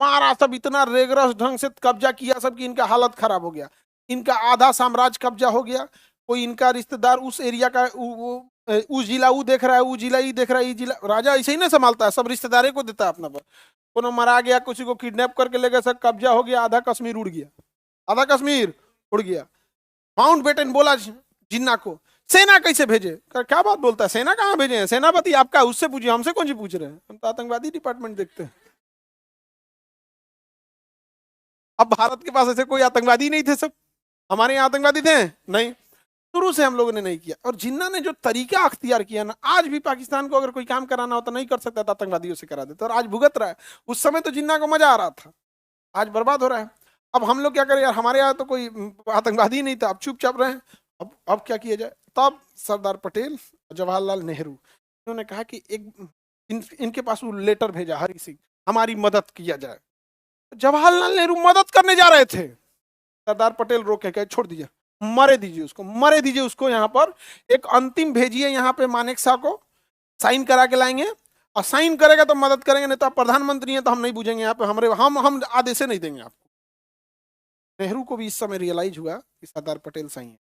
मारा सब, इतना रेगरस ढंग से कब्जा किया सब कि इनका हालत खराब हो गया। इनका आधा साम्राज्य कब्जा हो गया। कोई इनका रिश्तेदार उस एरिया का उस जिला वो देख रहा है, वो जिला ये देख रहा है, ये जिला, राजा ऐसे ही ना संभालता है, सब रिश्तेदारे को देता है अपना पर। कोनो मरा गया, किसी को किडनैप करके ले गए, सब कब्जा हो गया, आधा कश्मीर उड़ गया, आधा कश्मीर उड़ गया। माउंट बेटन बोला जिन्ना को, सेना कैसे भेजे, क्या बात बोलता है, सेना कहाँ भेजे हैं, सेनापति आपका, उससे पूछिए, हमसे कौन सी पूछ रहे हैं, हम तो आतंकवादी डिपार्टमेंट देखते हैं। अब भारत के पास ऐसे कोई आतंकवादी नहीं थे, सब हमारे यहाँ आतंकवादी थे नहीं, शुरू से हम लोगों ने नहीं किया। और जिन्ना ने जो तरीका अख्तियार किया ना, आज भी पाकिस्तान को अगर कोई काम कराना होता नहीं कर सकता था, आतंकवादियों से करा देता, और आज भुगत रहा है। उस समय तो जिन्ना को मजा आ रहा था, आज बर्बाद हो रहा है। अब हम लोग क्या करें यार, हमारे यहाँ तो कोई आतंकवादी नहीं था, अब चुपचाप रहे। अब क्या किया जाए, तब सरदार पटेल, जवाहरलाल नेहरू, इन्होंने कहा कि इनके पास वो लेटर भेजा, हरि सिंह हमारी मदद किया जाए। जवाहरलाल नेहरू मदद करने जा रहे थे, सरदार पटेल रोके, कहे छोड़ दीजिए, मरे दीजिए उसको, मरे दीजिए उसको, यहाँ पर एक अंतिम भेजिए, यहाँ पे मानेक शाह को साइन करा के लाएंगे, और साइन करेगा तो मदद करेंगे, नहीं तो आप प्रधानमंत्री हैं तो हम नहीं पूछेंगे यहाँ पे, हम आदेश नहीं देंगे आपको। नेहरू को भी इस समय रियलाइज हुआ कि सरदार पटेल सही है।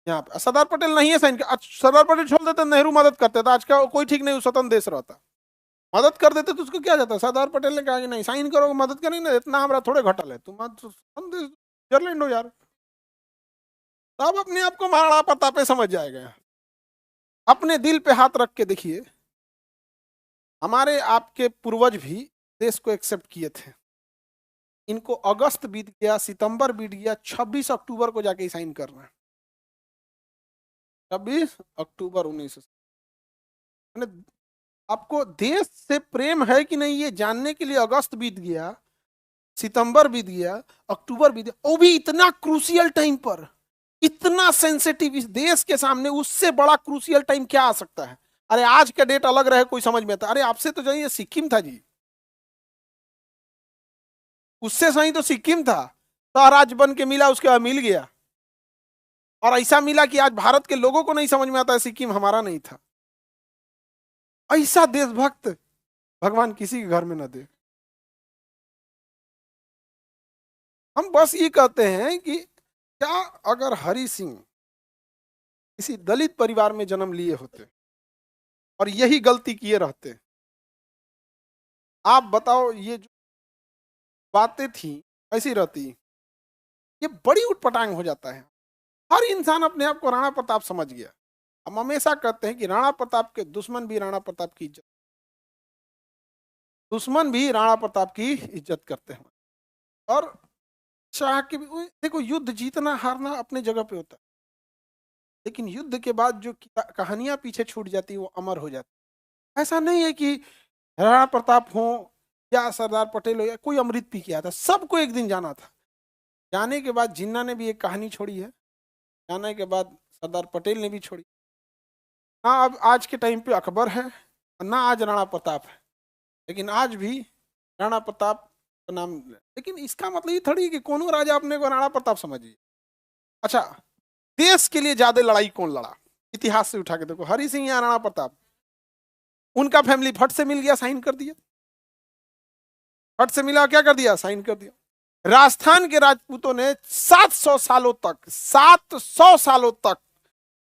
यहाँ पे सरदार पटेल नहीं है साइन, सरदार पटेल छोड़ देते, नेहरू मदद करते था, आज का कोई ठीक नहीं, स्वतंत्र देश रहता, मदद कर देते तो उसको क्या जाता। सरदार पटेल ने कहा कि नहीं, साइन करोगे मदद करेंगे ना, इतना हमारा थोड़े घटल है, तुम स्विट्जरलैंड हो यार। तब अपने आप को महाराणा प्रताप पे समझ जाएगा। अपने दिल पे हाथ रख के देखिए, हमारे आपके पूर्वज भी देश को एक्सेप्ट किए थे। इनको अगस्त बीत गया, सितंबर बीत गया, 26 अक्टूबर को जाके साइन करना है, 26 अक्टूबर 1900। आपको देश से प्रेम है कि नहीं ये जानने के लिए अगस्त बीत गया, सितंबर बीत गया, अक्टूबर बीत गया, वो भी इतना क्रूशियल टाइम पर, इतना सेंसिटिव इस देश के सामने, उससे बड़ा क्रूशियल टाइम क्या आ सकता है। अरे आज का डेट अलग रहे, कोई समझ में आता, अरे आपसे तो जाइए सिक्किम था जी, उससे सही तो सिक्किम था, स्वराज्य बन के मिला, उसके बाद मिल गया, और ऐसा मिला कि आज भारत के लोगों को नहीं समझ में आता है सिक्किम हमारा नहीं था। ऐसा देशभक्त भगवान किसी के घर में न दे। हम बस ये कहते हैं कि क्या अगर हरि सिंह किसी दलित परिवार में जन्म लिए होते और यही गलती किए रहते, आप बताओ ये जो बातें थी ऐसी रहती, ये बड़ी उटपटांग हो जाता है। हर इंसान अपने आप को राणा प्रताप समझ गया। हम हमेशा कहते हैं कि राणा प्रताप के दुश्मन भी राणा प्रताप की इज्जत, दुश्मन भी राणा प्रताप की इज्जत करते हैं। और चाह के भी देखो, युद्ध जीतना हारना अपने जगह पे होता है, लेकिन युद्ध के बाद जो कहानियां पीछे छूट जाती है वो अमर हो जाती है। ऐसा नहीं है कि महाराणा प्रताप हो या सरदार पटेल हो या कोई अमृत पी के आता, सबको एक दिन जाना था। जाने के बाद जिन्ना ने भी एक कहानी छोड़ी है, जाने के बाद सरदार पटेल ने भी छोड़ी। हाँ, अब आज के टाइम पे अकबर है ना, आज राणा प्रताप है, लेकिन आज भी राणा प्रताप का नाम, लेकिन इसका मतलब ये थोड़ी कि कोनो राजा अपने को राणा प्रताप समझिए। अच्छा, देश के लिए ज्यादा लड़ाई कौन लड़ा इतिहास से उठा के देखो, हरि सिंह या राणा प्रताप। उनका फैमिली फट से मिल गया, साइन कर दिया, फट से मिला क्या कर दिया, साइन कर दिया। राजस्थान के राजपूतों ने 700 सालों तक, 700 सालों तक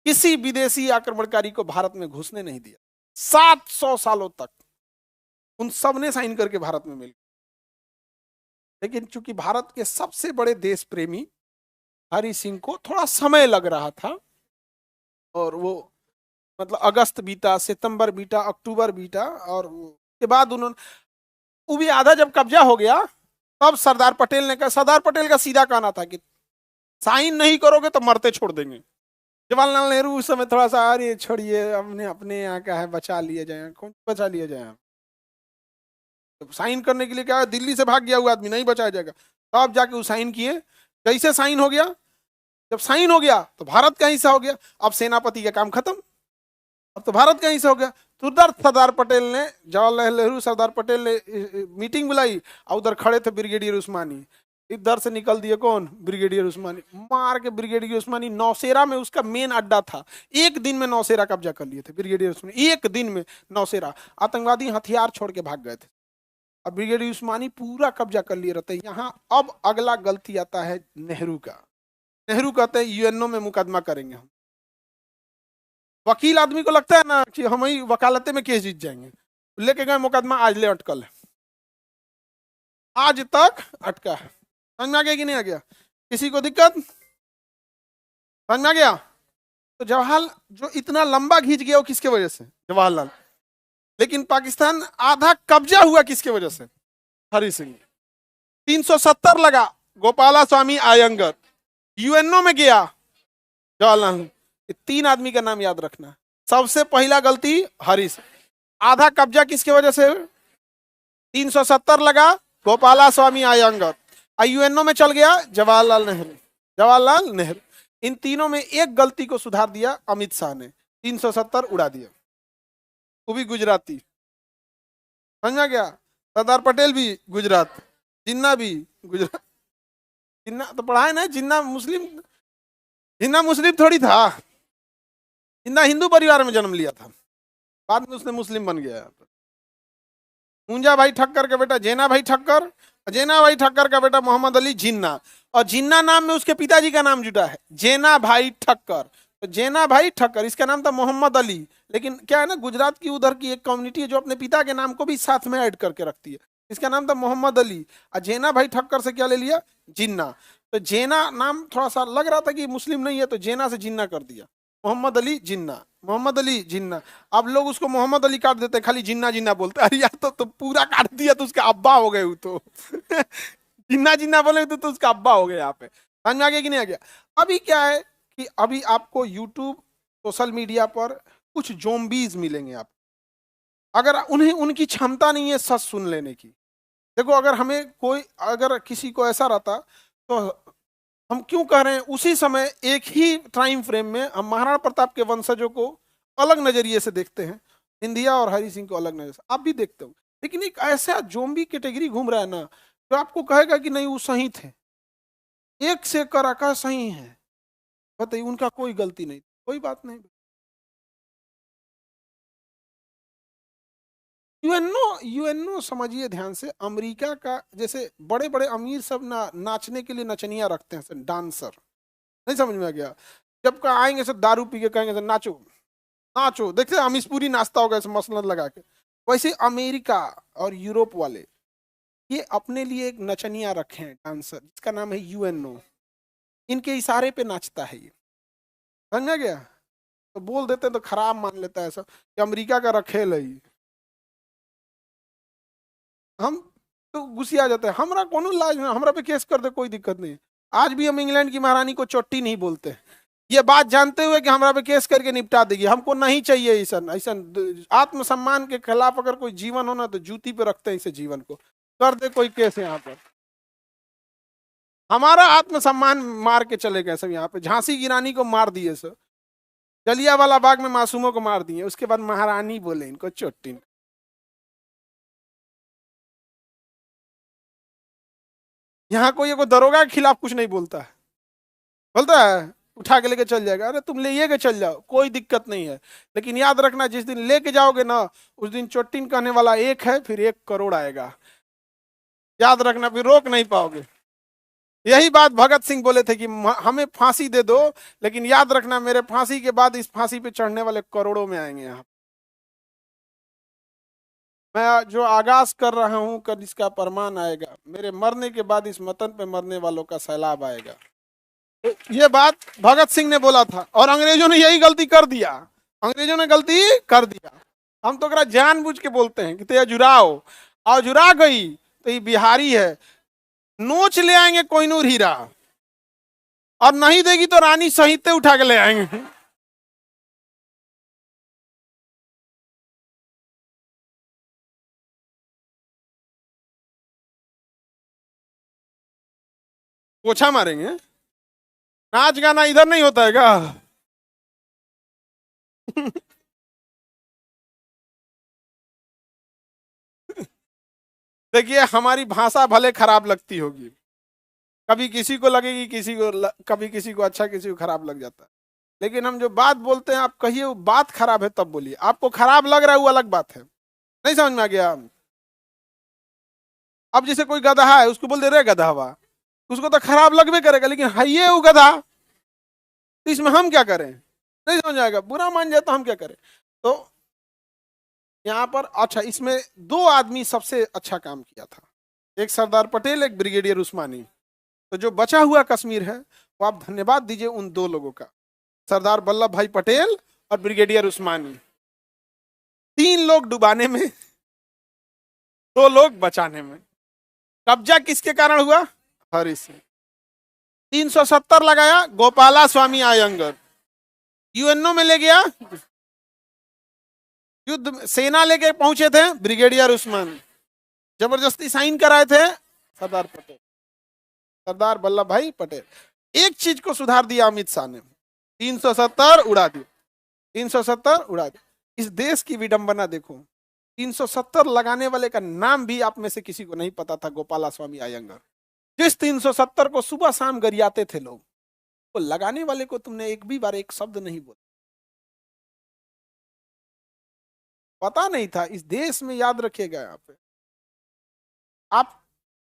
किसी विदेशी आक्रमणकारी को भारत में घुसने नहीं दिया, 700 सालों तक उन सब ने साइन करके भारत में मिल गए। लेकिन चूंकि भारत के सबसे बड़े देश प्रेमी हरि सिंह को थोड़ा समय लग रहा था, और वो मतलब अगस्त बीता, सितंबर बीता, अक्टूबर बीता, और के बाद उन्होंने, वो भी आधा जब कब्जा हो गया, तब सरदार पटेल ने कहा, सरदार पटेल का सीधा कहना था कि साइन नहीं करोगे तो मरते छोड़ देंगे। जवाहरलाल नेहरू उस समय थोड़ा सा, अरे छोड़िए, हमने अपने यहाँ का है, बचा लिए जाए, कौन बचा लिया जाए, तो साइन करने के लिए क्या, दिल्ली से भाग गया हुआ आदमी नहीं बचाया जाएगा। तब जाके वो साइन किए, कैसे साइन हो गया, जब साइन हो गया तो भारत का हिस्सा हो गया, अब सेनापति का काम खत्म, अब तो भारत का हिस्सा हो गया। तो उधर सरदार पटेल ने, जवाहरलाल नेहरू सरदार पटेल ने मीटिंग बुलाई, और उधर खड़े थे ब्रिगेडियर उस्मानी, इधर से निकल दिए कौन, ब्रिगेडियर उस्मानी, मार के ब्रिगेडियर उस्मानी नौशेरा में उसका मेन अड्डा था, एक दिन में नौशेरा कब्जा कर लिए थे ब्रिगेडियर उस्मानी, एक दिन में नौशेरा। आतंकवादी हथियार छोड़ के भाग गए थे, और ब्रिगेडियर उस्मानी पूरा कब्जा कर लिए रहते हैं। यहाँ अब अगला गलती आता है नेहरू का। नेहरू कहते हैं यूएनओ में मुकदमा करेंगे हम। वकील आदमी को लगता है ना कि हम ही वकालते में केस जीत जाएंगे, लेके गए मुकदमा, आज ले अटकल है, आज तक अटका है। समझ में आ गया कि नहीं आ गया, किसी को दिक्कत, समझ में आ गया। तो जवाहरलाल जो इतना लंबा खींच गया वो किसके वजह से, जवाहरलाल। लेकिन पाकिस्तान आधा कब्जा हुआ किसके वजह से, हरि सिंह। 370 लगा, गोपाला स्वामी आयंगर, यूएनओ में गया जवाहरलाल। 3 आदमी का नाम याद रखना। सबसे पहला गलती हरि सिंह, आधा कब्जा किसके वजह से, 370 लगा, गोपाला स्वामी आयंगर, यूएनओ में चल गया जवाहरलाल नेहरू, जवाहरलाल नेहरू। इन तीनों में एक गलती को सुधार दिया अमित शाह ने, 370 उड़ा दिया, वो भी गुजराती, समझ में गया। सरदार पटेल भी गुजरात, जिन्ना भी गुजरात, जिन्ना तो पढ़ा है ना, जिन्ना मुस्लिम, जिन्ना मुस्लिम थोड़ी था, जिन्ना हिंदू परिवार में जन्म लिया था, बाद में उसने मुस्लिम बन गया। मुंजा भाई ठक्कर का बेटा जेना भाई ठक्कर, जेना भाई ठक्कर का बेटा मोहम्मद अली जिन्ना, और जिन्ना नाम में उसके पिताजी का नाम जुटा है, जेना भाई ठक्कर। तो जेना भाई ठक्कर, इसका नाम था मोहम्मद अली, लेकिन क्या है ना, गुजरात की उधर की एक कम्युनिटी है जो अपने पिता के नाम को भी साथ में ऐड करके रखती है, इसका नाम था मोहम्मद अली, और जेना भाई ठक्कर से क्या ले लिया, जिन्ना। तो जेना नाम थोड़ा सा लग रहा था कि मुस्लिम नहीं है, तो जेना से जिन्ना कर दिया, मोहम्मद अली जिन्ना, मोहम्मद अली जिन्ना। अब लोग उसको मोहम्मद अली काट देते, खाली जिन्ना जिन्ना बोलते। अरे यार, तो पूरा काट दिया तो उसका अब्बा हो गए, तो जिन्ना जिन्ना बोले तो उसका अब्बा हो गया। यहाँ पे समझ में आ गया कि नहीं आ गया। अभी क्या है कि अभी आपको यूट्यूब, सोशल मीडिया पर कुछ जोम्बीज मिलेंगे आप, अगर उन्हें, उनकी क्षमता नहीं है सच सुन लेने की। देखो, अगर हमें कोई, अगर किसी को ऐसा रहता, तो हम क्यों कह रहे हैं, उसी समय एक ही टाइम फ्रेम में हम महाराणा प्रताप के वंशजों को अलग नजरिए से देखते हैं, सिंधिया और हरि सिंह को अलग नजरिए से, आप भी देखते हो। लेकिन एक ऐसा जोम्बी कैटेगरी घूम रहा है ना, जो आपको कहेगा कि नहीं वो सही थे, एक से कर आका सही है, बताइए, उनका कोई गलती नहीं, कोई बात नहीं। यूएनओ समझिए ध्यान से, अमेरिका का, जैसे बड़े बड़े अमीर सब नाचने के लिए नचनिया रखते हैं, डांसर, नहीं समझ में आ गया। जब का आएंगे सब दारू पी के कहेंगे सर नाचो नाचो, देखते अमीश पूरी नाचता होगा ऐसे मसलन लगा के। वैसे अमेरिका और यूरोप वाले ये अपने लिए एक नचनिया रखे हैं, डांसर, जिसका नाम है यूएनओ। इनके इशारे पे नाचता है ये, समझ में गया। तो बोल देते हैं तो खराब मान लेता है सब कि अमेरिका का रखेल है। हम तो गुस्सिया जाता है, हमरा कौन लाज है, हमरा पे केस कर दे, कोई दिक्कत नहीं है। आज भी हम इंग्लैंड की महारानी को चोट्टी नहीं बोलते, ये बात जानते हुए कि हमरा पे केस करके निपटा देगी। हमको नहीं चाहिए ऐसा ऐसा आत्मसम्मान के खिलाफ अगर कोई जीवन हो ना तो जूती पे रखते हैं इसे जीवन को, कर दे कोई केस यहाँ पर। हमारा आत्मसम्मान मार के चले गए सब यहाँ पे, झांसी की रानी को मार दिए सब, जलियांवाला बाग में मासूमों को मार दिए, उसके बाद महारानी बोले इनको चोट्टी। यहाँ कोई दरोगा के खिलाफ कुछ नहीं बोलता है, बोलता है उठा के लेके चल जाएगा, अरे तुम ले के चल जाओ कोई दिक्कत नहीं है, लेकिन याद रखना जिस दिन लेके जाओगे ना उस दिन चोट्टिन कहने वाला एक है, फिर 1 करोड़ आएगा, याद रखना, फिर रोक नहीं पाओगे। यही बात भगत सिंह बोले थे कि हमें फांसी दे दो, लेकिन याद रखना मेरे फांसी के बाद इस फांसी पे चढ़ने वाले करोड़ों में आएंगे। यहाँ मैं जो आगाज कर रहा हूं कल इसका प्रमाण आएगा, मेरे मरने के बाद इस वतन पे मरने वालों का सैलाब आएगा। तो ये बात भगत सिंह ने बोला था, और अंग्रेजों ने यही गलती कर दिया, अंग्रेजों ने गलती कर दिया। हम तो जानबूझ के बोलते हैं कि ते अजुराओ, और जुरा गई तो ये बिहारी है, नोच ले आएंगे कोहिनूर हीरा, और नहीं देगी तो रानी सहिते उठा के ले आएंगे। पोछा मारेंगे, नाच गाना इधर नहीं होता है क्या? देखिए हमारी भाषा भले खराब लगती होगी, कभी किसी को लगेगी, कभी किसी को अच्छा, किसी को खराब लग जाता है, लेकिन हम जो बात बोलते हैं आप कहिए वो बात खराब है तब बोलिए, आपको खराब लग रहा है वो अलग बात है। नहीं समझ में आ गया? अब जैसे कोई गधा है उसको बोल दे रहे गधा हुआ, उसको तो खराब लगबे करेगा, लेकिन है ये वो गधा, तो इसमें हम क्या करें? नहीं समझ आएगा, बुरा मान जाए तो हम क्या करें? तो यहाँ पर अच्छा, इसमें 2 आदमी सबसे अच्छा काम किया था, एक सरदार पटेल, एक ब्रिगेडियर उस्मानी। तो जो बचा हुआ कश्मीर है वो आप धन्यवाद दीजिए उन 2 लोगों का, सरदार वल्लभ भाई पटेल और ब्रिगेडियर उस्मानी। 3 लोग डुबाने में, 2 लोग बचाने में। कब्जा किसके कारण हुआ? हरि सिंह। 370 लगाया गोपाला स्वामी आयंगर, यूएनओ में ले गया, युद्ध सेना लेके पहुंचे थे ब्रिगेडियर उस्मान, जबरदस्ती साइन कराए थे सरदार पटेल, सरदार वल्लभ भाई पटेल। एक चीज को सुधार दिया अमित शाह ने, 370 उड़ा दिया, 370 उड़ा दिया। इस देश की विडंबना देखो, 370 लगाने वाले का नाम भी आप में से किसी को नहीं पता था, गोपाला स्वामी आयंगर। जिस 370 को सुबह शाम गरियाते थे लोग, तो लगाने वाले को तुमने एक भी बार एक शब्द नहीं बोला, पता नहीं था। इस देश में याद रखिएगा, यहाँ पे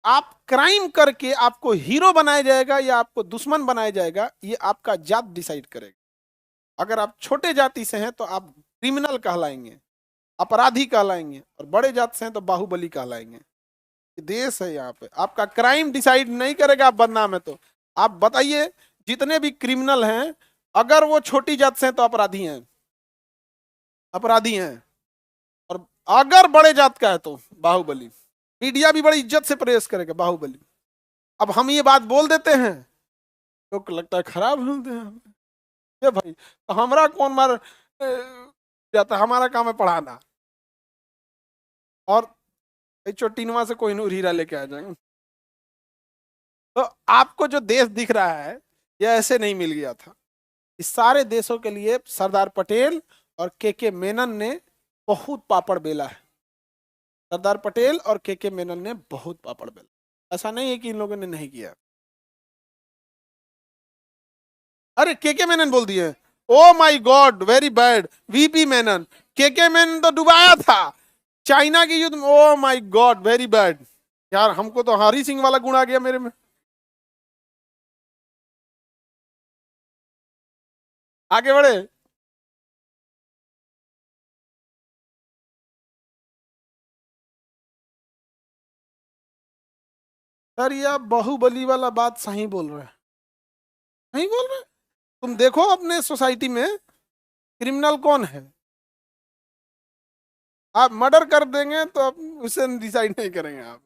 आप क्राइम करके आपको हीरो बनाया जाएगा या आपको दुश्मन बनाया जाएगा, ये आपका जात डिसाइड करेगा। अगर आप छोटे जाति से हैं तो आप क्रिमिनल कहलाएंगे, अपराधी कहलाएंगे, और बड़े जात से हैं तो बाहुबली कहलाएंगे। देश है यहाँ पे, आपका क्राइम डिसाइड नहीं करेगा आप बदनाम है तो। आप बताइए जितने भी क्रिमिनल हैं, अगर वो छोटी जात से हैं तो अपराधी हैं, अपराधी हैं, और अगर बड़े जात का है तो बाहुबली। मीडिया भी बड़ी इज्जत से प्रेस करेगा बाहुबली। अब हम ये बात बोल देते हैं तो लगता है खराब बोलते हैं, ये भाई तो हमारा कौन मार जाता, हमारा काम है पढ़ाना, और चोटिनवा से कोहिनूर हीरा लेके आ जाएंगे। तो आपको जो देश दिख रहा है ये ऐसे नहीं मिल गया था, इस सारे देशों के लिए सरदार पटेल और के मेनन ने बहुत पापड़ बेला है। सरदार पटेल और के मेनन ने बहुत पापड़ बेला, ऐसा नहीं है कि इन लोगों ने नहीं किया। अरे के मेनन बोल दिए, oh my God very bad, VP Menon, के मेनन तो डुबाया था चाइना की युद्ध में, oh my God very bad. यार हमको तो हरी सिंह वाला गुण आ गया मेरे में। आगे बढ़े। सर ये आप बाहुबली वाला बात सही बोल रहे हैं, सही बोल रहे हैं। तुम देखो अपने सोसाइटी में क्रिमिनल कौन है, आप मर्डर कर देंगे तो उसे डिसाइड नहीं करेंगे आप।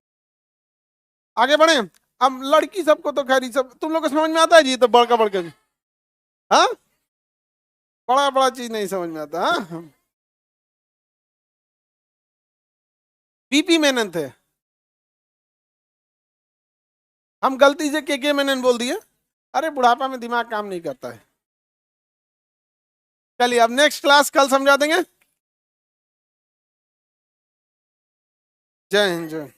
आगे बढ़े। अब लड़की सबको तो खैर सब तुम लोग को समझ में आता है जी, तो बड़का बड़का जी। हाँ, बड़ा बड़ा चीज नहीं समझ में आता। हाँ, पीपी मेनन थे। हम गलती से के मेनन बोल दिए। अरे बुढ़ापा में दिमाग काम नहीं करता है। चलिए अब नेक्स्ट क्लास कल समझा देंगे। जय हिंद, जय।